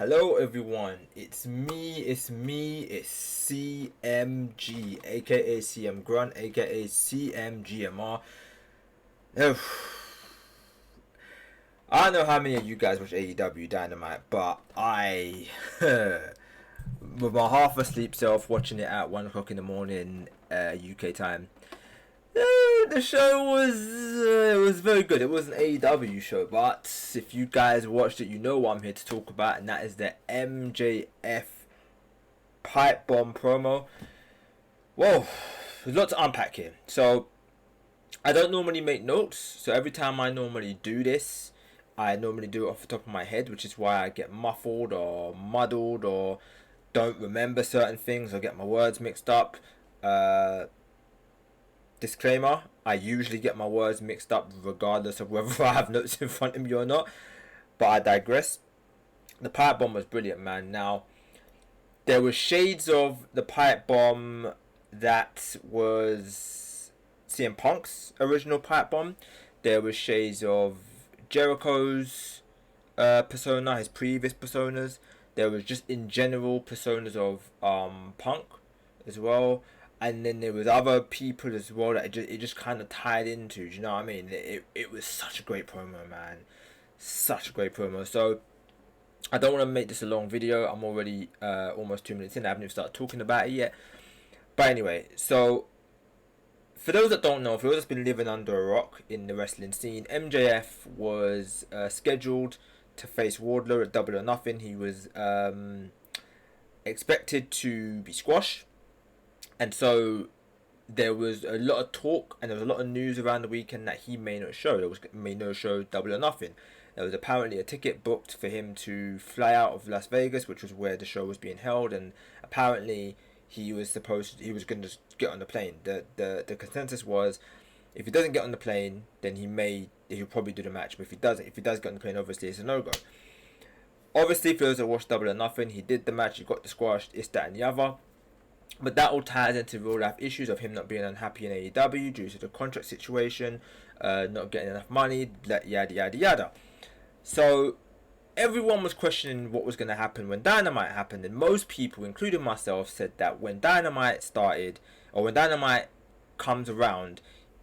Hello everyone, it's it's CMG, aka CM-GRUNT, aka CM-GMR. I don't know how many of you guys watch AEW Dynamite, but I, with my half asleep self, watching it at 1 o'clock in the morning, UK time. The show was very good. It was an AEW show, but if you guys watched it, you know what I'm here to talk about, and that is the MJF Pipebomb promo. Whoa, there's a lot to unpack here. So I don't normally make notes, so every time I normally do this, I normally do it off the top of my head, which is why I get muffled or muddled or don't remember certain things or get my words mixed up. Disclaimer, I usually get my words mixed up regardless of whether I have notes in front of me or not. But I digress. The pipe bomb was brilliant, man. Now, there was shades of the pipe bomb that was CM Punk's original pipe bomb. There was shades of Jericho's persona, his previous personas. There was just in general personas of Punk as well. And then there was other people as well that it just kind of tied into. Do you know what I mean? It was such a great promo, man. Such a great promo. So I don't want to make this a long video. I'm already almost 2 minutes in. I haven't even started talking about it yet. But anyway, so for those that don't know, for those that's been living under a rock in the wrestling scene, MJF was scheduled to face Wardlow at Double or Nothing. He was expected to be squashed. And so there was a lot of talk and there was a lot of news around the weekend that he may not show. May not show Double or Nothing. There was apparently a ticket booked for him to fly out of Las Vegas, which was where the show was being held, and apparently he was going to get on the plane. The consensus was, if he doesn't get on the plane, then he'll probably do the match. But if he does get on the plane, obviously it's a no-go. Obviously, for those that watched Double or Nothing, he did the match, he got the squash, this, that, and the other. But that all ties into real life issues of him not being unhappy in AEW due to the contract situation, not getting enough money, yada yada yada. So everyone was questioning what was going to happen when Dynamite happened, and most people, including myself, said that when Dynamite started, or when Dynamite comes around,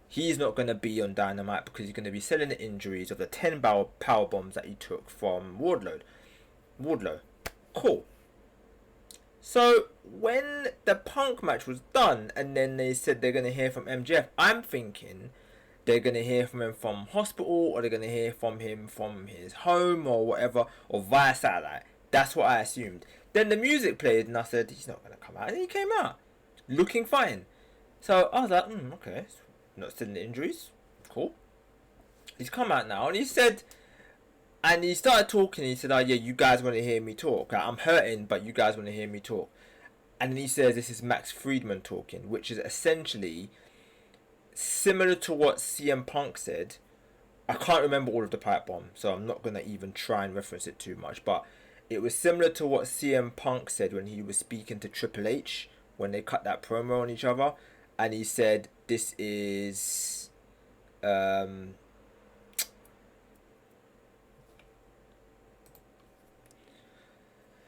he's not going to be on Dynamite because he's going to be selling the injuries of the 10 power bombs that he took from Wardlow. Cool. So when the Punk match was done, and then they said they're going to hear from MJF, I'm thinking they're going to hear from him from hospital, or they're going to hear from him from his home, or whatever, or via satellite. That's what I assumed. Then the music played, and I said, he's not going to come out. And he came out, looking fine. So I was like, okay, not still in the injuries. Cool. He's come out now, and he said... And he started talking, he said, oh yeah, you guys want to hear me talk. I'm hurting, but you guys want to hear me talk. And then he says this is Max Friedman talking, which is essentially similar to what CM Punk said. I can't remember all of the pipe bomb, so I'm not going to even try and reference it too much. But it was similar to what CM Punk said when he was speaking to Triple H, when they cut that promo on each other. And he said, this is...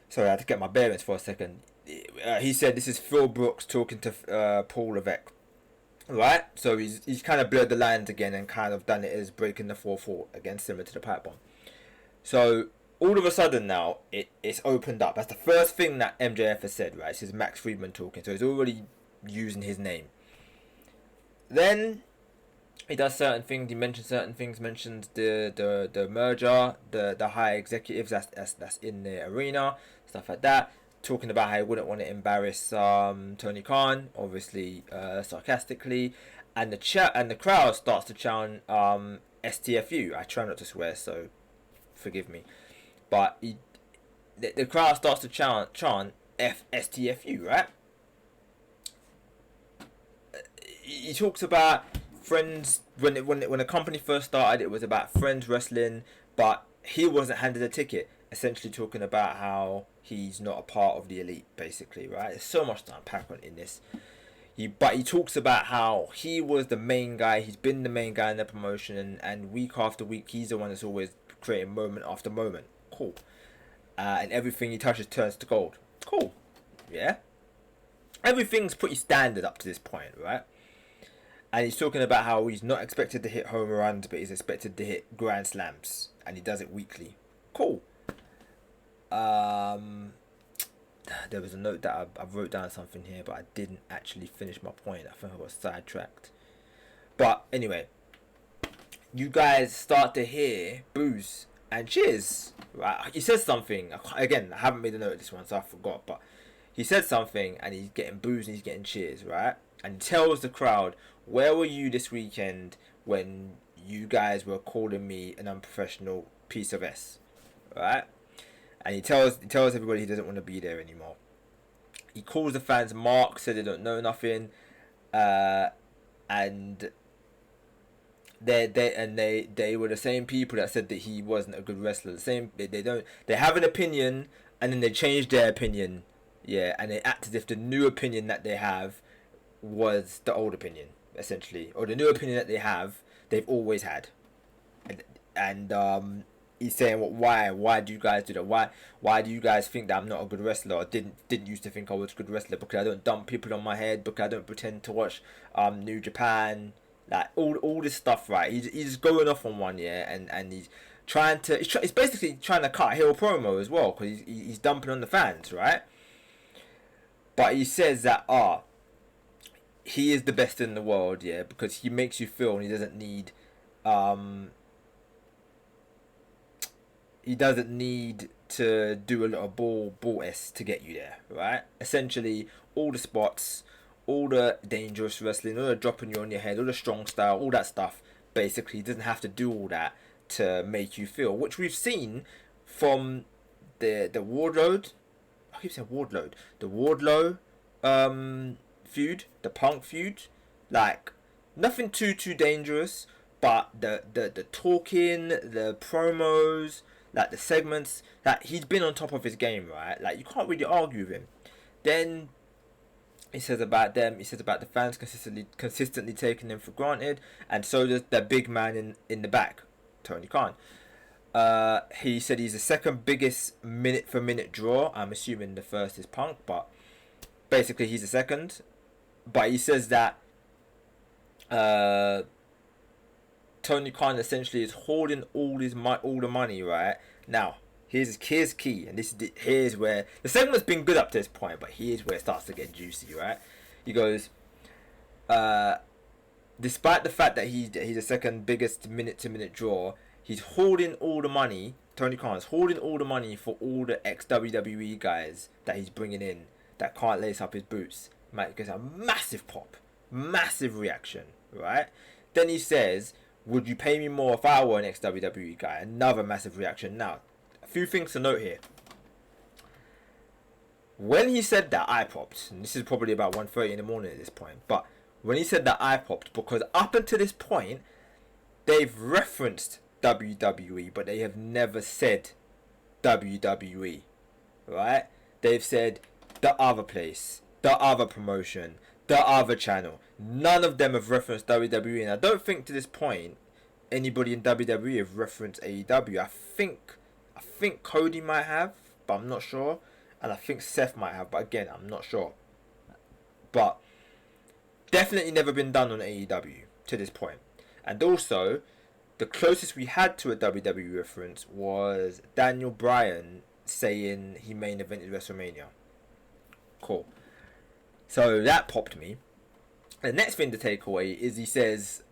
Sorry, I had to get my bearings for a second. He said this is Phil Brooks talking to Paul Levesque. Right? So he's kind of blurred the lines again and kind of done it as breaking the 4-4 again, similar to the pipe bomb. So all of a sudden now, it's opened up. That's the first thing that MJF has said, right? This is Max Friedman talking. So he's already using his name. Then he does certain things, he mentions certain things, mentions the merger, the high executives that's in the arena, stuff like that, talking about how he wouldn't want to embarrass Tony Khan, obviously sarcastically, and the crowd starts to chant STFU. I try not to swear, so forgive me, but the crowd starts to chant STFU, right? He talks about Friends. When the company first started, it was about Friends Wrestling, but he wasn't handed a ticket, essentially talking about how he's not a part of the elite, basically, right? There's so much to unpack on in this. He talks about how he was the main guy, he's been the main guy in the promotion, and week after week he's the one that's always creating moment after moment. Cool. and everything he touches turns to gold. Cool, yeah. Everything's pretty standard up to this point, right? And he's talking about how he's not expected to hit home runs, but he's expected to hit grand slams, and he does it weekly. Cool. There was a note that I wrote down something here, but I didn't actually finish my point. I think I got sidetracked. But anyway, you guys start to hear boos and cheers. Right? He says something. Again, I haven't made a note of this one, so I forgot. But he said something, and he's getting boos and he's getting cheers, right? And he tells the crowd, "Where were you this weekend when you guys were calling me an unprofessional piece of S?" Right? And he tells everybody he doesn't want to be there anymore. He calls the fans marks, said they don't know nothing, and they were the same people that said that he wasn't a good wrestler. They have an opinion and then they change their opinion, yeah, and they act as if the new opinion that they have was the old opinion, essentially, or the new opinion that they have they've always had, and he's saying, "Well, why do you guys do that? Why do you guys think that I'm not a good wrestler? Or didn't used to think I was a good wrestler because I don't dump people on my head, because I don't pretend to watch New Japan, like all this stuff, right?" He's going off on one, yeah, and he's he's basically trying to cut a heel promo as well, because he's dumping on the fans, right? But he says that he is the best in the world, yeah, because he makes you feel, and he doesn't need to do a lot of ball s to get you there, right? Essentially, all the spots, all the dangerous wrestling, all the dropping you on your head, all the strong style, all that stuff, basically he doesn't have to do all that to make you feel, which we've seen from the Wardlow, I keep saying Wardlow, the Wardlow feud, the Punk feud, like nothing too dangerous, but the talking, the promos, like the segments, that he's been on top of his game, right? Like you can't really argue with him. Then he says about them, he says about the fans consistently taking them for granted, and so does the big man in the back, Tony Khan. He said he's the second biggest minute for minute draw. I'm assuming the first is Punk, but basically he's the second. But he says that Tony Khan essentially is hoarding all the money, right? Now, here's key, and here's where the segment's been good up to this point, but here's where it starts to get juicy, right? He goes, despite the fact that he's the second biggest minute to minute draw, he's hoarding all the money. Tony Khan's hoarding all the money for all the ex-WWE guys that he's bringing in that can't lace up his boots. Might get a massive pop, massive reaction, right? Then he says, "Would you pay me more if I were an ex-WWE guy?" Another massive reaction. Now, a few things to note here. When he said that, I popped. And this is probably about 1:30 in the morning at this point. But when he said that, I popped, because up until this point, they've referenced WWE, but they have never said WWE, right? They've said the other place, the other promotion, the other channel. None of them have referenced WWE, and I don't think to this point anybody in WWE have referenced AEW. I think Cody might have, but I'm not sure, and I think Seth might have, but again, I'm not sure. But definitely never been done on AEW to this point. And also, the closest we had to a WWE reference was Daniel Bryan saying he main evented WrestleMania. Cool. So that popped me. The next thing to take away is he says,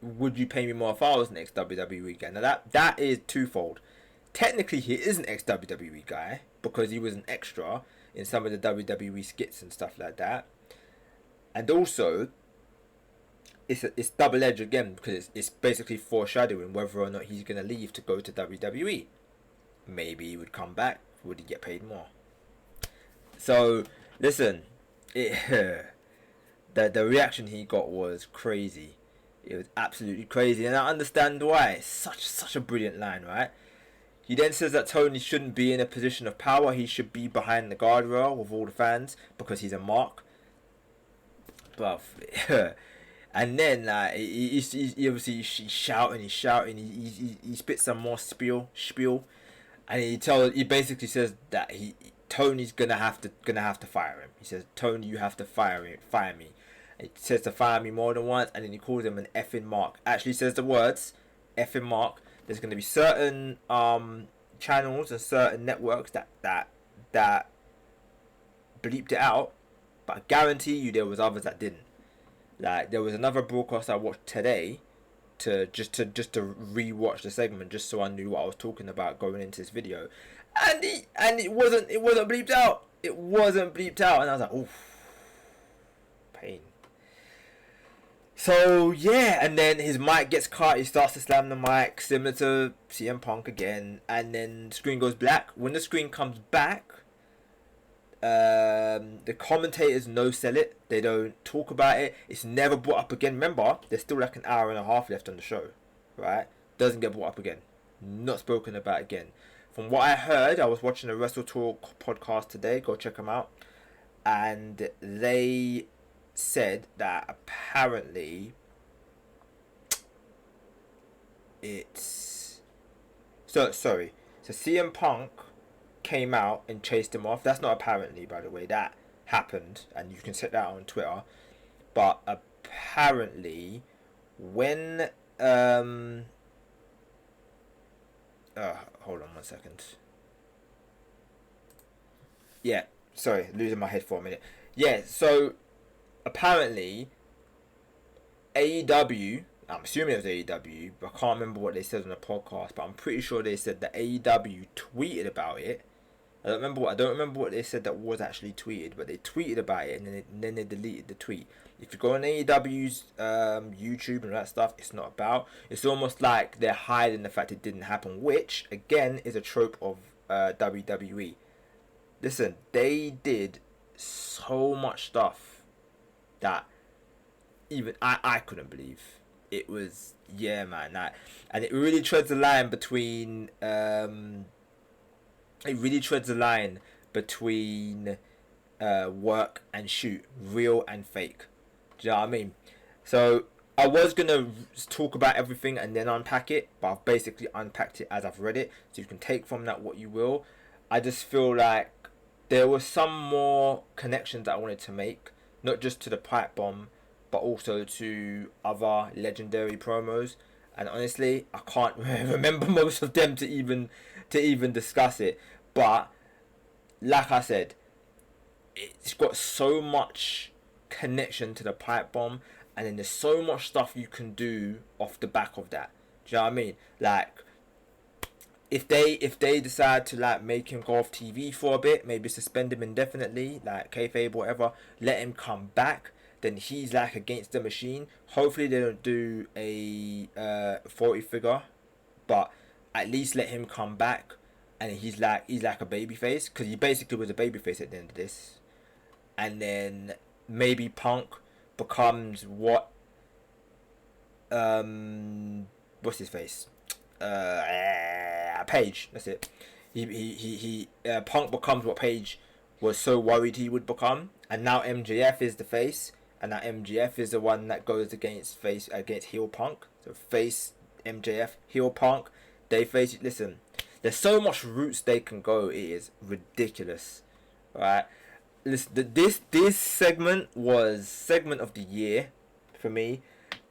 "Would you pay me more if I was an ex-WWE guy?" Now that is twofold. Technically, he is an ex-WWE guy because he was an extra in some of the WWE skits and stuff like that. And also, it's double-edged again, because it's basically foreshadowing whether or not he's going to leave to go to WWE. Maybe he would come back. Would he get paid more? So, listen, the reaction he got was crazy. It was absolutely crazy, and I understand why. It's such a brilliant line, right? He then says that Tony shouldn't be in a position of power. He should be behind the guardrail with all the fans because he's a mark. But And then he obviously he's shouting, he spits some more spiel, and he basically says that Tony's gonna have to fire him. He says, Tony, you have to fire me. He says to fire me more than once, and then he calls him an effing mark. Actually says the words effing mark. There's gonna be certain channels and certain networks that bleeped it out, but I guarantee you there was others that didn't. Like, there was another broadcast I watched today to rewatch the segment just so I knew what I was talking about going into this video, and it wasn't bleeped out. It wasn't bleeped out, and I was like, oof, pain. So yeah, and then his mic gets cut. He starts to slam the mic, similar to CM Punk again, and then the screen goes black. When the screen comes back, the commentators no sell it. They don't talk about it. It's never brought up again. Remember, there's still like an hour and a half left on the show, right? Doesn't get brought up again. Not spoken about again. From what I heard, I was watching a Wrestle Talk podcast today. Go check them out. And they said that apparently so CM Punk came out and chased him off. That's not apparently, by the way. That happened, and you can check that out on Twitter. But apparently, when hold on 1 second. Yeah, sorry, losing my head for a minute. Yeah, so apparently AEW, I'm assuming it was AEW, but I can't remember what they said on the podcast, but I'm pretty sure they said that AEW tweeted about it. I don't remember what they said that was actually tweeted, but they tweeted about it, and then they deleted the tweet. If you go on AEW's YouTube and that stuff, it's not about. It's almost like they're hiding the fact it didn't happen, which again is a trope of WWE. Listen, they did so much stuff that even I couldn't believe. It was, yeah, man, and it really treads the line between work and shoot, real and fake. Do you know what I mean? So I was gonna talk about everything and then unpack it, but I've basically unpacked it as I've read it, so you can take from that what you will. I just feel like there were some more connections that I wanted to make, not just to the pipe bomb, but also to other legendary promos. And honestly, I can't remember most of them to even discuss it. But like I said, it's got so much connection to the pipe bomb, and then there's so much stuff you can do off the back of that. Do you know what I mean? Like, if they decide to like make him go off TV for a bit, maybe suspend him indefinitely, like kayfabe or whatever, let him come back, then he's like against the machine. Hopefully they don't do a 40 figure, but at least let him come back, and he's like a babyface, because he basically was a babyface at the end of this. And then maybe Punk becomes what's his face? Page. That's it. Punk becomes what Page was so worried he would become, and now MJF is the face, and now MJF is the one that goes against heel Punk. So face MJF, heel Punk. They face. Listen, there's so much routes they can go. It is ridiculous, right? Listen, this segment was segment of the year for me.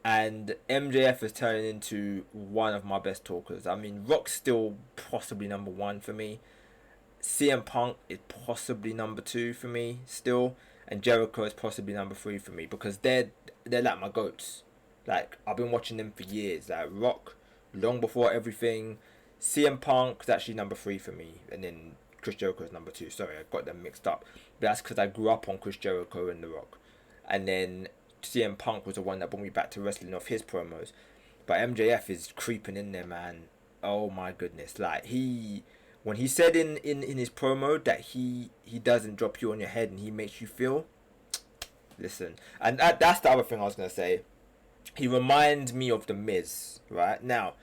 And MJF is turning into one of my best talkers. I mean, Rock's still possibly number one for me. CM Punk is possibly number two for me still. And Jericho is possibly number three for me, because they're like my goats. Like, I've been watching them for years. Like, Rock, long before everything. CM Punk is actually number three for me. And then Chris Jericho is number two. Sorry, I got them mixed up. But that's because I grew up on Chris Jericho and The Rock. And then CM Punk was the one that brought me back to wrestling off his promos. But MJF is creeping in there, man. Oh my goodness. Like, when he said in his promo that he doesn't drop you on your head and he makes you feel, listen. And that's the other thing I was going to say. He reminds me of The Miz, right? Now,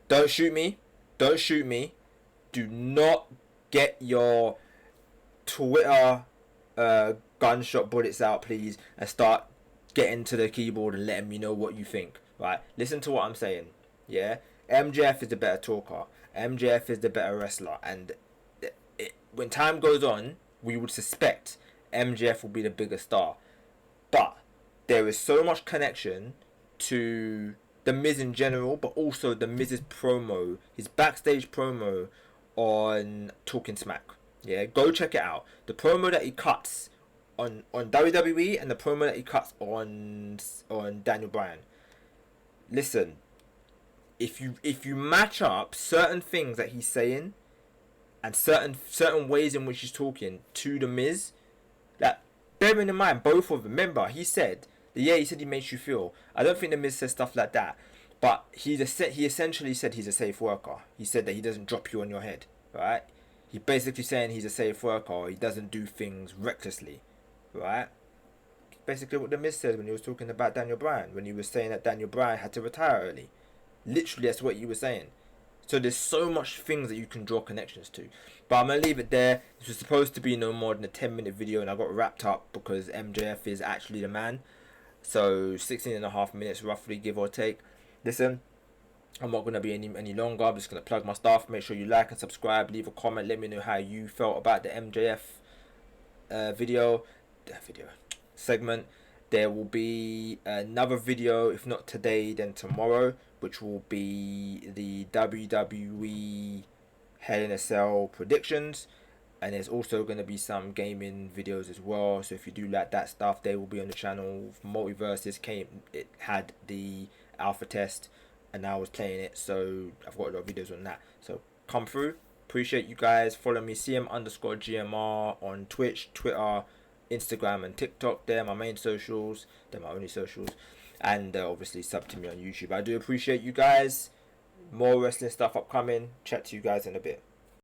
don't shoot me. Do not get your Twitter gunshot bullets out, please, and start getting to the keyboard and letting me know what you think. Right? Listen to what I'm saying. Yeah. MJF is the better talker. MJF is the better wrestler, and when time goes on, we would suspect MJF will be the bigger star. But there is so much connection to the Miz in general, but also the Miz's promo, his backstage promo on Talking Smack. Yeah, go check it out. The promo that he cuts on WWE and the promo that he cuts on Daniel Bryan. Listen, if you match up certain things that he's saying and certain ways in which he's talking to the Miz, that bearing in mind both of them. Remember, he said he makes you feel. I don't think the Miz says stuff like that, but he essentially said he's a safe worker. He said that he doesn't drop you on your head, right? He basically saying he's a safe worker. He doesn't do things recklessly, right? Basically what the Miz said when he was talking about Daniel Bryan, when he was saying that Daniel Bryan had to retire early. Literally, that's what he was saying. So there's so much things that you can draw connections to. But I'm going to leave it there. This was supposed to be no more than a 10-minute video, and I got wrapped up because MJF is actually the man. So 16.5 minutes roughly, give or take. Listen, I'm not going to be any longer. I'm just going to plug my stuff. Make sure you like and subscribe. Leave a comment. Let me know how you felt about the MJF segment. There will be another video, if not today, then tomorrow, which will be the WWE Hell in a Cell predictions. And there's also going to be some gaming videos as well. So if you do like that stuff, they will be on the channel. Mjf'S it had the alpha test, and I was playing it. So I've got a lot of videos on that. So come through. Appreciate you guys. Follow me, CM_GMR on Twitch, Twitter, Instagram and TikTok. They're my main socials. They're my only socials. And obviously sub to me on YouTube. I do appreciate you guys. More wrestling stuff upcoming. Chat to you guys in a bit.